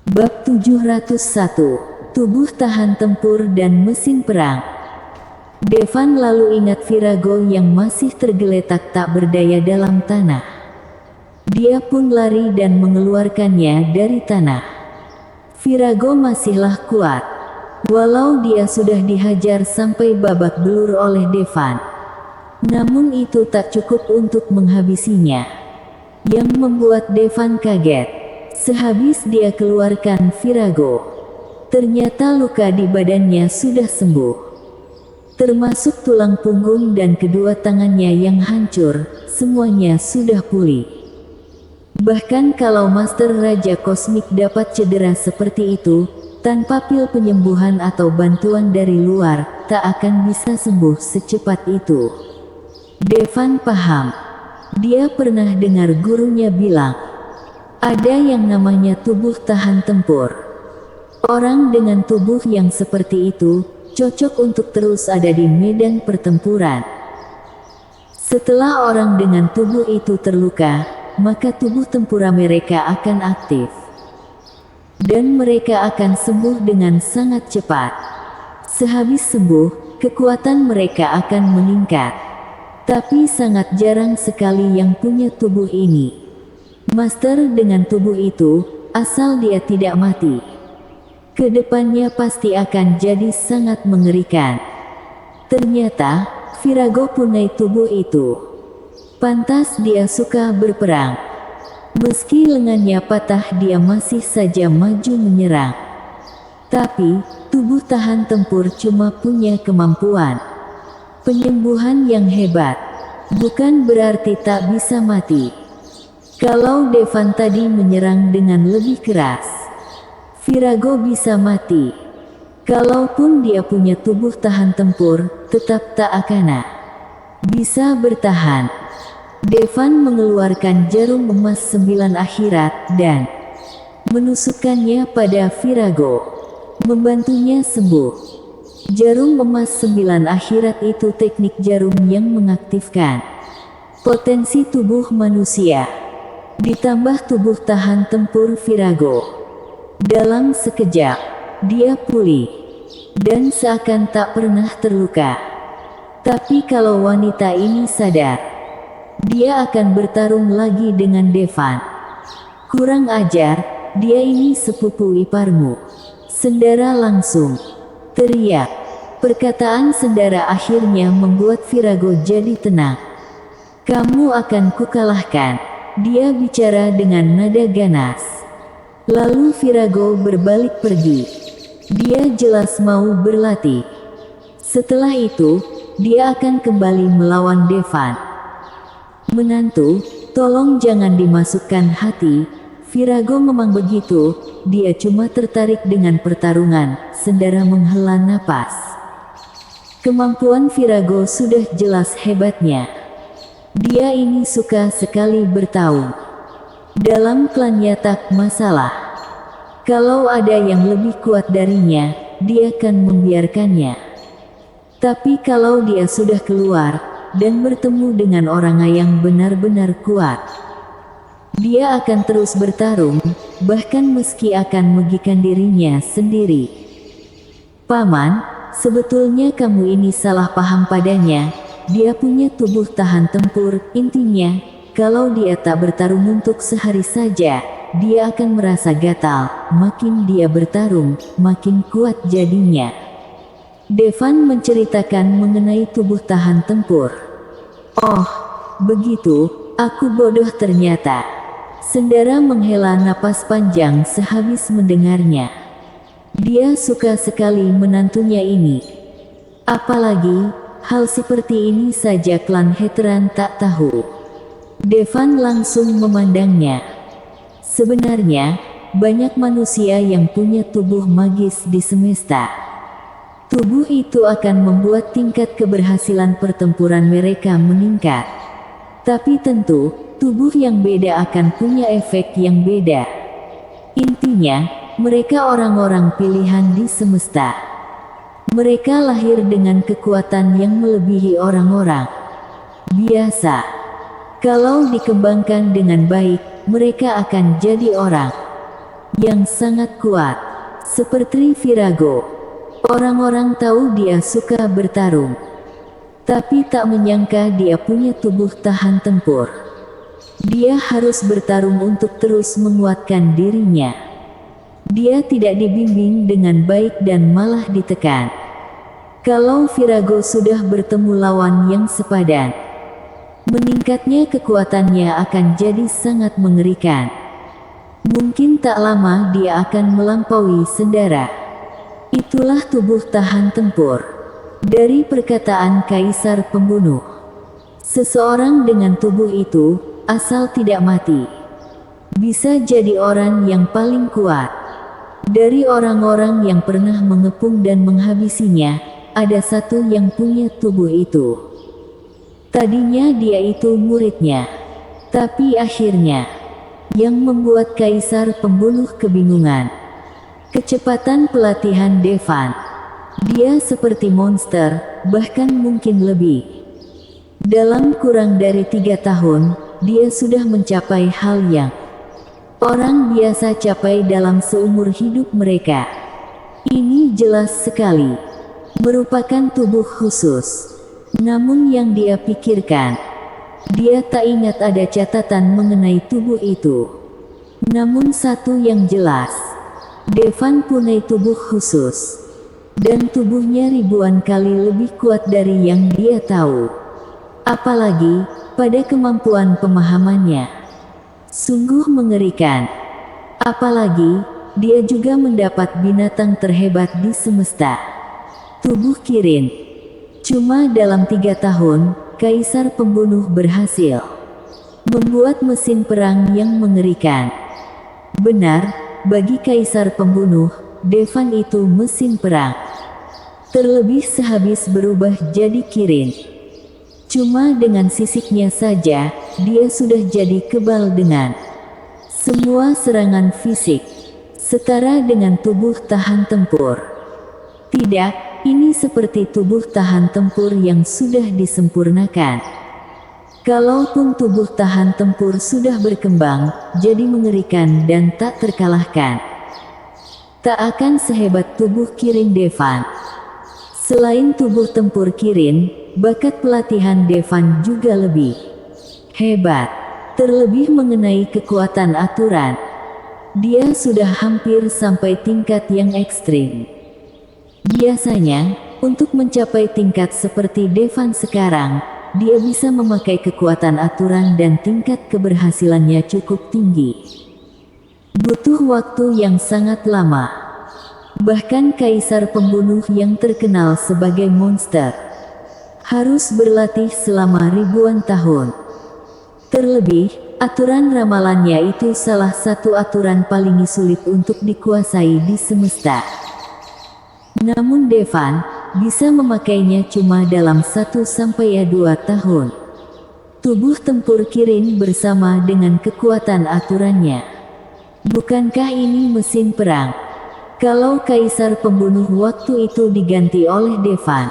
Bab 701, Tubuh Tahan Tempur dan Mesin Perang. Devan lalu ingat Virago yang masih tergeletak tak berdaya dalam tanah. Dia pun lari dan mengeluarkannya dari tanah. Virago masihlah kuat, walau dia sudah dihajar sampai babak belur oleh Devan. Namun itu tak cukup untuk menghabisinya. Yang membuat Devan kaget, sehabis dia keluarkan Virago, ternyata luka di badannya sudah sembuh, termasuk tulang punggung dan kedua tangannya yang hancur, semuanya sudah pulih. Bahkan kalau Master Raja Kosmik dapat cedera seperti itu, tanpa pil penyembuhan atau bantuan dari luar, tak akan bisa sembuh secepat itu. Devan paham. Dia pernah dengar gurunya bilang, ada yang namanya tubuh tahan tempur. Orang dengan tubuh yang seperti itu, cocok untuk terus ada di medan pertempuran. Setelah orang dengan tubuh itu terluka, maka tubuh tempura mereka akan aktif. Dan mereka akan sembuh dengan sangat cepat. Sehabis sembuh, kekuatan mereka akan meningkat. Tapi sangat jarang sekali yang punya tubuh ini. Master dengan tubuh itu, asal dia tidak mati, kedepannya pasti akan jadi sangat mengerikan. Ternyata, Virago punya tubuh itu. Pantas dia suka berperang. Meski lengannya patah, dia masih saja maju menyerang. Tapi, tubuh tahan tempur cuma punya kemampuan penyembuhan yang hebat, bukan berarti tak bisa mati. Kalau Devan tadi menyerang dengan lebih keras, Virago bisa mati. Kalaupun dia punya tubuh tahan tempur, tetap tak akan bisa bertahan. Devan mengeluarkan jarum emas 9 akhirat dan menusukkannya pada Virago, membantunya sembuh. Jarum emas 9 akhirat itu teknik jarum yang mengaktifkan potensi tubuh manusia, ditambah tubuh tahan tempur Virago. Dalam sekejap, dia pulih, dan seakan tak pernah terluka. Tapi kalau wanita ini sadar, dia akan bertarung lagi dengan Devan. Kurang ajar, dia ini sepupu iparmu. Sendara langsung teriak. Perkataan sendara akhirnya membuat Virago jadi tenang. Kamu akan kukalahkan, dia bicara dengan nada ganas. Lalu Virago berbalik pergi. Dia jelas mau berlatih. Setelah itu, dia akan kembali melawan Devan. Menantu, tolong jangan dimasukkan hati. Virago memang begitu, dia cuma tertarik dengan pertarungan. Sendara menghela napas. Kemampuan Virago sudah jelas hebatnya. Dia ini suka sekali bertarung. Dalam klannya tak masalah. Kalau ada yang lebih kuat darinya, dia akan membiarkannya. Tapi kalau dia sudah keluar, dan bertemu dengan orang yang benar-benar kuat, dia akan terus bertarung, bahkan meski akan merugikan dirinya sendiri. Paman, sebetulnya kamu ini salah paham padanya. Dia punya tubuh tahan tempur. Intinya, kalau dia tak bertarung untuk sehari saja, dia akan merasa gatal. Makin dia bertarung, makin kuat jadinya. Devan menceritakan mengenai tubuh tahan tempur. Oh, begitu, aku bodoh ternyata. Sendara menghela napas panjang sehabis mendengarnya. Dia suka sekali menantunya ini. Apalagi, hal seperti ini saja klan Heteran tak tahu. Devan langsung memandangnya. Sebenarnya, banyak manusia yang punya tubuh magis di semesta. Tubuh itu akan membuat tingkat keberhasilan pertempuran mereka meningkat. Tapi tentu, tubuh yang beda akan punya efek yang beda. Intinya, mereka orang-orang pilihan di semesta. Mereka lahir dengan kekuatan yang melebihi orang-orang biasa. Kalau dikembangkan dengan baik, mereka akan jadi orang yang sangat kuat, seperti Virago. Orang-orang tahu dia suka bertarung, tapi tak menyangka dia punya tubuh tahan tempur. Dia harus bertarung untuk terus menguatkan dirinya. Dia tidak dibimbing dengan baik dan malah ditekan. Kalau Virago sudah bertemu lawan yang sepadan, meningkatnya kekuatannya akan jadi sangat mengerikan. Mungkin tak lama dia akan melampaui Sendara. Itulah tubuh tahan tempur. Dari perkataan Kaisar Pembunuh, seseorang dengan tubuh itu, asal tidak mati, bisa jadi orang yang paling kuat. Dari orang-orang yang pernah mengepung dan menghabisinya, ada satu yang punya tubuh itu. Tadinya dia itu muridnya, tapi akhirnya, yang membuat Kaisar Pembunuh kebingungan, kecepatan pelatihan Devan. Dia seperti monster, bahkan mungkin lebih. Dalam kurang dari 3 tahun, dia sudah mencapai hal yang orang biasa capai dalam seumur hidup mereka. Ini jelas sekali merupakan tubuh khusus. Namun yang dia pikirkan, dia tak ingat ada catatan mengenai tubuh itu. Namun satu yang jelas, Devan punya tubuh khusus, dan tubuhnya ribuan kali lebih kuat dari yang dia tahu. Apalagi pada kemampuan pemahamannya, sungguh mengerikan. Apalagi dia juga mendapat binatang terhebat di semesta, tubuh Kirin. Cuma dalam 3 tahun, Kaisar Pembunuh berhasil membuat mesin perang yang mengerikan. Benar, bagi Kaisar Pembunuh, Devan itu mesin perang. Terlebih sehabis berubah jadi Kirin. Cuma dengan sisiknya saja, dia sudah jadi kebal dengan semua serangan fisik, setara dengan tubuh tahan tempur. Tidak, ini seperti tubuh tahan tempur yang sudah disempurnakan. Kalaupun tubuh tahan tempur sudah berkembang, jadi mengerikan dan tak terkalahkan, tak akan sehebat tubuh Kirin Devan. Selain tubuh tempur Kirin, bakat pelatihan Devan juga lebih hebat. Terlebih mengenai kekuatan aturan, dia sudah hampir sampai tingkat yang ekstrim. Biasanya, untuk mencapai tingkat seperti Devan sekarang, dia bisa memakai kekuatan aturan dan tingkat keberhasilannya cukup tinggi. Butuh waktu yang sangat lama. Bahkan Kaisar Pembunuh yang terkenal sebagai monster harus berlatih selama ribuan tahun. Terlebih, aturan ramalannya itu salah satu aturan paling sulit untuk dikuasai di semesta. Namun Devan bisa memakainya cuma dalam 1-2 tahun. Tubuh tempur Kirin bersama dengan kekuatan aturannya. Bukankah ini mesin perang? Kalau Kaisar Pembunuh waktu itu diganti oleh Devan,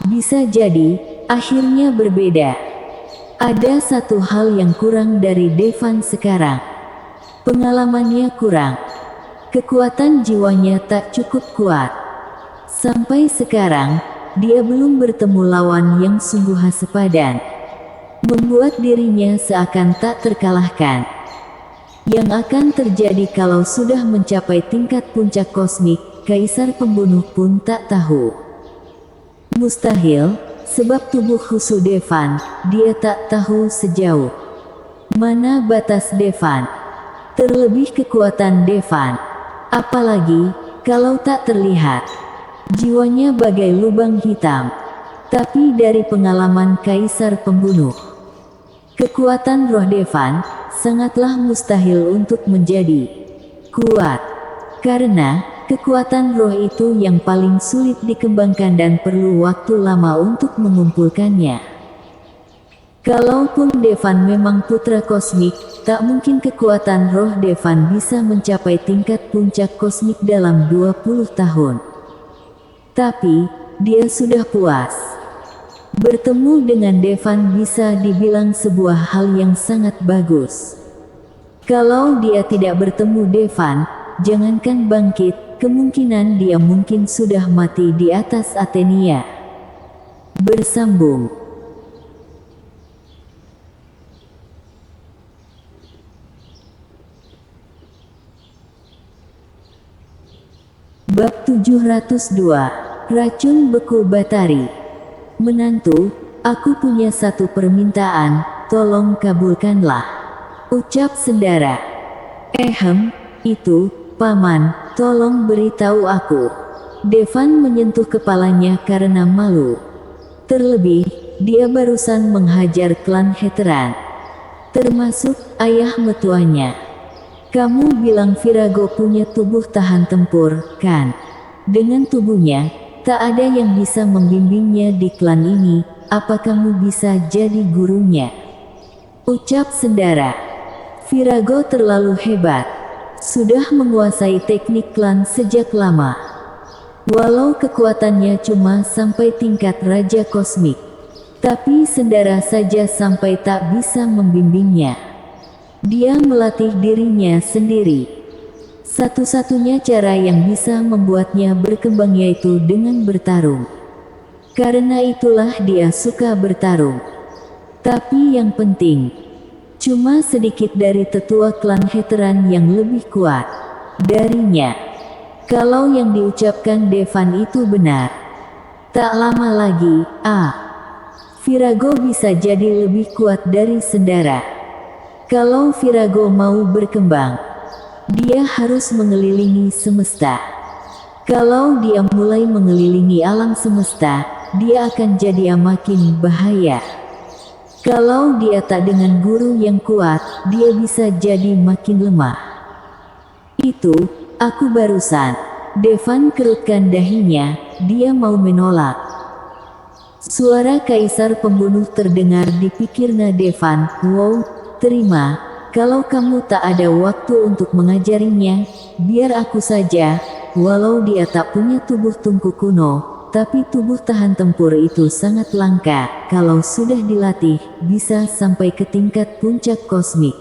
bisa jadi akhirnya berbeda. Ada satu hal yang kurang dari Devan sekarang. Pengalamannya kurang. Kekuatan jiwanya tak cukup kuat. Sampai sekarang, dia belum bertemu lawan yang sungguh sepadan, membuat dirinya seakan tak terkalahkan. Yang akan terjadi kalau sudah mencapai tingkat puncak kosmik, Kaisar Pembunuh pun tak tahu. Mustahil, sebab tubuh khusus Devan, dia tak tahu sejauh mana batas Devan. Terlebih kekuatan Devan, apalagi kalau tak terlihat. Jiwanya bagai lubang hitam. Tapi dari pengalaman Kaisar Pembunuh, kekuatan roh Devan sangatlah mustahil untuk menjadi kuat. Karena kekuatan roh itu yang paling sulit dikembangkan dan perlu waktu lama untuk mengumpulkannya. Kalaupun Devan memang putra kosmik, tak mungkin kekuatan roh Devan bisa mencapai tingkat puncak kosmik dalam 20 tahun. Tapi, dia sudah puas. Bertemu dengan Devan bisa dibilang sebuah hal yang sangat bagus. Kalau dia tidak bertemu Devan, jangankan bangkit, kemungkinan dia mungkin sudah mati di atas Athenia. Bersambung. Bab 702. Racun beku Batari. Menantu, aku punya satu permintaan, tolong kabulkanlah, ucap Sendara. Itu, Paman, tolong beritahu aku. Devan menyentuh kepalanya karena malu. Terlebih, dia barusan menghajar klan Heteran, termasuk ayah mertuanya. Kamu bilang Virago punya tubuh tahan tempur, kan? Dengan tubuhnya, tak ada yang bisa membimbingnya di klan ini. Apa kamu bisa jadi gurunya? Ucap Sendara. Virago terlalu hebat. Sudah menguasai teknik klan sejak lama. Walau kekuatannya cuma sampai tingkat Raja Kosmik, tapi Sendara saja sampai tak bisa membimbingnya. Dia melatih dirinya sendiri. Satu-satunya cara yang bisa membuatnya berkembang yaitu dengan bertarung. Karena itulah dia suka bertarung. Tapi yang penting, cuma sedikit dari tetua klan Heteran yang lebih kuat darinya. Kalau yang diucapkan Devan itu benar, tak lama lagi, Virago bisa jadi lebih kuat dari Sendara. Kalau Virago mau berkembang, dia harus mengelilingi semesta. Kalau dia mulai mengelilingi alam semesta, dia akan jadi makin bahaya. Kalau dia tak dengan guru yang kuat, dia bisa jadi makin lemah. Itu, aku barusan. Devan kerutkan dahinya, dia mau menolak. Suara kaisar pembunuh terdengar di pikirnya Devan. Wow, terima, kalau kamu tak ada waktu untuk mengajarinya, biar aku saja. Walau dia tak punya tubuh tungku kuno, tapi tubuh tahan tempur itu sangat langka. Kalau sudah dilatih, bisa sampai ke tingkat puncak kosmik.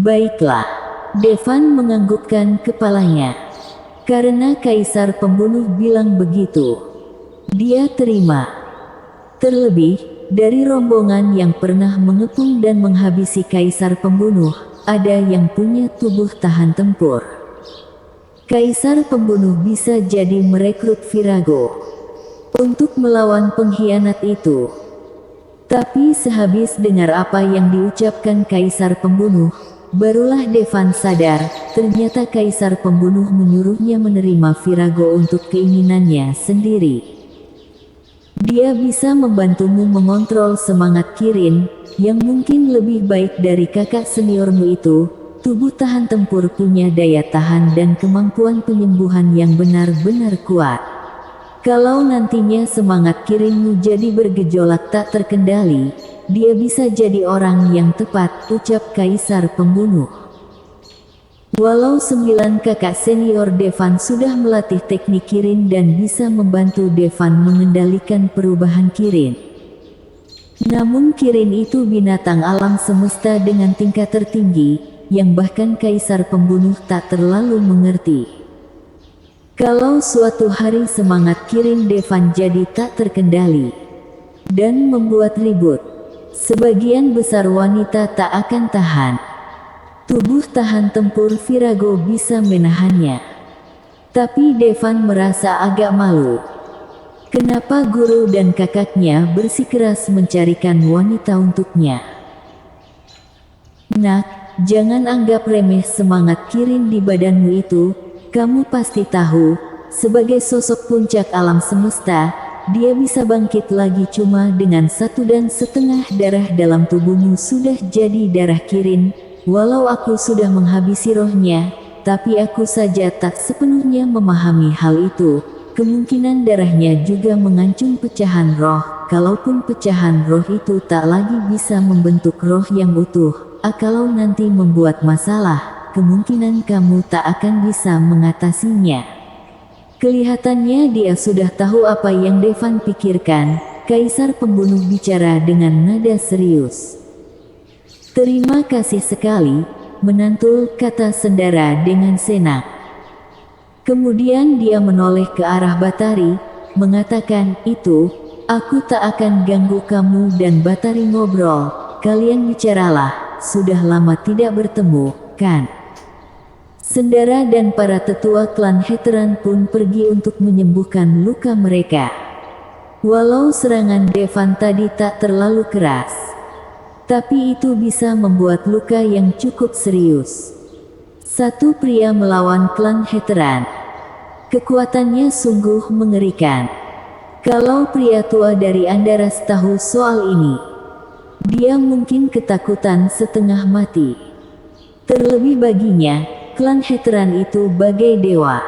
Baiklah, Devan menganggukkan kepalanya. Karena kaisar pembunuh bilang begitu, dia terima. Terlebih, dari rombongan yang pernah mengepung dan menghabisi kaisar pembunuh, ada yang punya tubuh tahan tempur. Kaisar pembunuh bisa jadi merekrut Virago untuk melawan pengkhianat itu. Tapi sehabis dengar apa yang diucapkan kaisar pembunuh, barulah Devan sadar, ternyata kaisar pembunuh menyuruhnya menerima Virago untuk keinginannya sendiri. Dia bisa membantumu mengontrol semangat Kirin, yang mungkin lebih baik dari kakak seniormu itu. Tubuh tahan tempur punya daya tahan dan kemampuan penyembuhan yang benar-benar kuat. Kalau nantinya semangat Kirinmu jadi bergejolak tak terkendali, dia bisa jadi orang yang tepat, ucap kaisar pembunuh. Walau 9 kakak senior Devan sudah melatih teknik Kirin dan bisa membantu Devan mengendalikan perubahan Kirin. Namun Kirin itu binatang alam semesta dengan tingkat tertinggi, yang bahkan kaisar pembunuh tak terlalu mengerti. Kalau suatu hari semangat Kirin Devan jadi tak terkendali dan membuat ribut, sebagian besar wanita tak akan tahan. Tubuh tahan tempur Virago bisa menahannya. Tapi Devan merasa agak malu. Kenapa guru dan kakaknya bersikeras mencarikan wanita untuknya? Nak, jangan anggap remeh semangat Kirin di badanmu itu. Kamu pasti tahu, sebagai sosok puncak alam semesta, dia bisa bangkit lagi cuma dengan 1,5 darah dalam tubuhmu sudah jadi darah Kirin. Walau aku sudah menghabisi rohnya, tapi aku saja tak sepenuhnya memahami hal itu. Kemungkinan darahnya juga mengancung pecahan roh. Kalaupun pecahan roh itu tak lagi bisa membentuk roh yang utuh, kalau nanti membuat masalah, kemungkinan kamu tak akan bisa mengatasinya. Kelihatannya dia sudah tahu apa yang Devan pikirkan. Kaisar pembunuh bicara dengan nada serius. Terima kasih sekali, menantu, kata Sendara dengan senang. Kemudian dia menoleh ke arah Batari, mengatakan, "Itu, aku tak akan ganggu kamu." Dan Batari ngobrol, "Kalian bicaralah, sudah lama tidak bertemu, kan?" Sendara dan para tetua klan Heteran pun pergi untuk menyembuhkan luka mereka. Walau serangan Devan tadi tak terlalu keras, tapi itu bisa membuat luka yang cukup serius. Satu pria melawan klan Heteran. Kekuatannya sungguh mengerikan. Kalau pria tua dari Andaras tahu soal ini, dia mungkin ketakutan setengah mati. Terlebih baginya, klan Heteran itu bagai dewa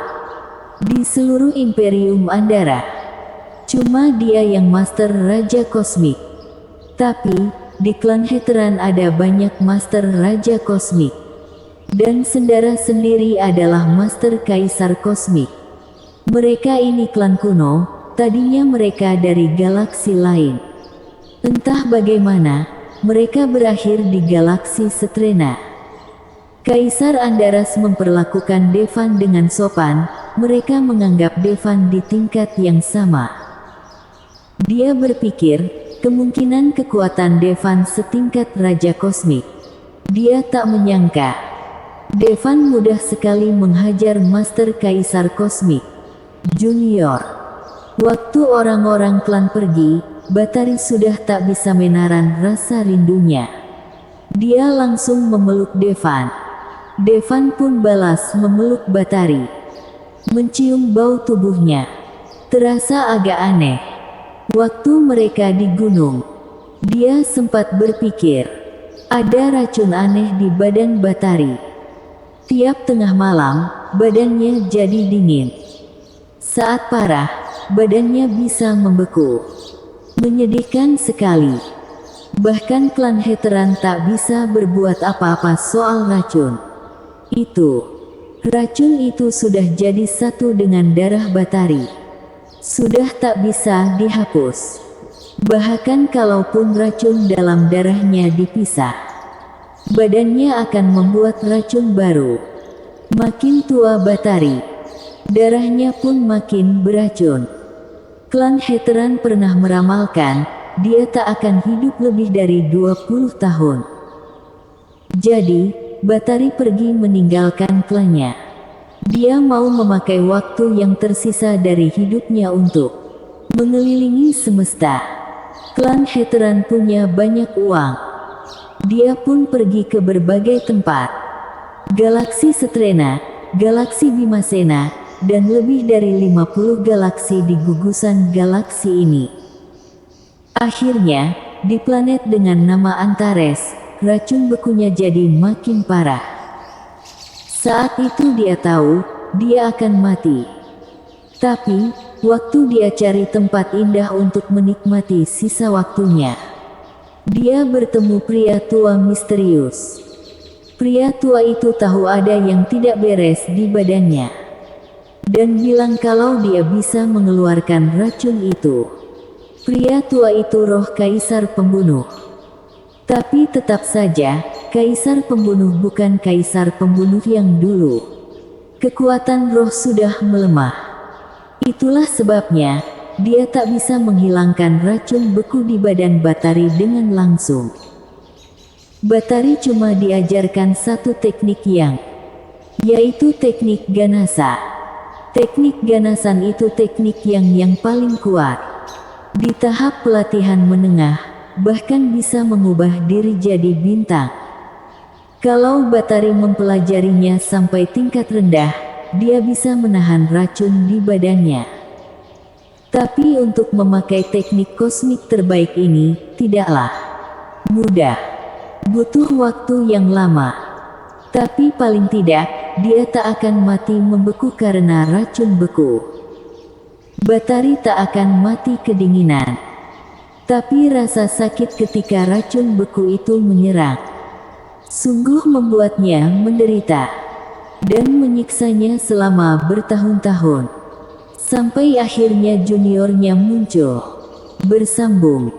di seluruh Imperium Andara. Cuma dia yang master Raja Kosmik. Tapi, di klan Heteran ada banyak master Raja Kosmik. Dan Sendara sendiri adalah master Kaisar Kosmik. Mereka ini klan kuno, tadinya mereka dari galaksi lain. Entah bagaimana, mereka berakhir di galaksi Setrena. Kaisar Andaras memperlakukan Devan dengan sopan, mereka menganggap Devan di tingkat yang sama. Dia berpikir, kemungkinan kekuatan Devan setingkat Raja Kosmik. Dia tak menyangka, Devan mudah sekali menghajar Master Kaisar Kosmik Junior. Waktu orang-orang klan pergi, Batari sudah tak bisa menahan rasa rindunya. Dia langsung memeluk Devan. Devan pun balas memeluk Batari. Mencium bau tubuhnya. Terasa agak aneh. Waktu mereka di gunung, dia sempat berpikir, ada racun aneh di badan Batari. Tiap tengah malam, badannya jadi dingin. Saat parah, badannya bisa membeku. Menyedihkan sekali. Bahkan klan Heteran tak bisa berbuat apa-apa soal racun. Racun itu sudah jadi satu dengan darah Batari. Sudah tak bisa dihapus. Bahkan kalaupun racun dalam darahnya dipisah, badannya akan membuat racun baru. Makin tua Batari, darahnya pun makin beracun. Klan Heteran pernah meramalkan, dia tak akan hidup lebih dari 20 tahun. Jadi, Batari pergi meninggalkan klannya. Dia mau memakai waktu yang tersisa dari hidupnya untuk mengelilingi semesta. Klan Heteran punya banyak uang. Dia pun pergi ke berbagai tempat. Galaksi Setrena, Galaksi Bimasena, dan lebih dari 50 galaksi di gugusan galaksi ini. Akhirnya, di planet dengan nama Antares, racun bekunya jadi makin parah. Saat itu dia tahu, dia akan mati. Tapi, waktu dia cari tempat indah untuk menikmati sisa waktunya, dia bertemu pria tua misterius. Pria tua itu tahu ada yang tidak beres di badannya, dan bilang kalau dia bisa mengeluarkan racun itu. Pria tua itu roh Kaisar Pembunuh. Tapi tetap saja, Kaisar Pembunuh bukan Kaisar Pembunuh yang dulu. Kekuatan roh sudah melemah. Itulah sebabnya, dia tak bisa menghilangkan racun beku di badan Batari dengan langsung. Batari cuma diajarkan satu teknik yaitu teknik ganasa. Teknik ganasan itu teknik yang paling kuat. Di tahap pelatihan menengah, bahkan bisa mengubah diri jadi bintang. Kalau Batari mempelajarinya sampai tingkat rendah, dia bisa menahan racun di badannya. Tapi untuk memakai teknik kosmik terbaik ini, tidaklah mudah. Butuh waktu yang lama. Tapi paling tidak, dia tak akan mati membeku karena racun beku. Batari tak akan mati kedinginan. Tapi rasa sakit ketika racun beku itu menyerang, sungguh membuatnya menderita dan menyiksanya selama bertahun-tahun. Sampai akhirnya juniornya muncul, bersambung.